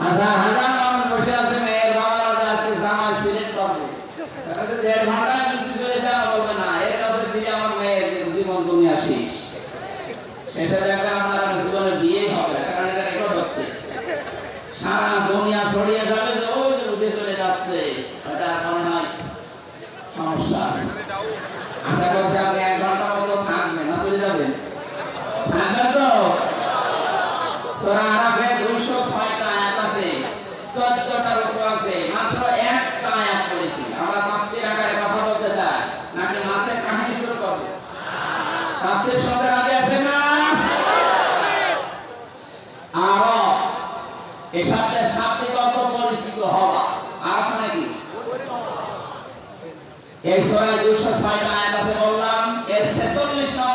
হাজার হাজার মানুষ বসে আছে, মেয়ের বাবারা আজকে জামাই সিলেক্ট করবে, 1.5 ঘন্টা যদি চলে যাওয়া হবে না, এর কাছে দিলে আমার মেয়ের জীবন দুনিয়া শেষ। শেষে দেখা আপনার জীবনে বিয়ে হবে না, কারণ এটা রেকর্ড হচ্ছে, সারা দুনিয়া ছড়িয়ে যাবে যে ওই যে উঠে চলে যাচ্ছে, এটা মনে হয় সমস্যা আছে। আশা করছি আপনি 1 ঘন্টা মতো থাকবেন, না চলে যাবেন? থাকবেন তো? সূরা আরাফে 206টা আয়াত আছে, 14টা রুকু আছে, মাত্র একটা আয়াত পড়েছি। আমরা তাফসীর আকারে কথা বলতে চাই নাকি মাছের কাহিনী শুরু করব? তাফসীর শুনতে রাজি আছেন না? আরাফ এই শব্দের শাব্দিক অর্থ পরিচিত হওয়া। আরাফ মানে কি? এই সূরায় 206টা আয়াত আছে বললাম, এর 46 নম্বর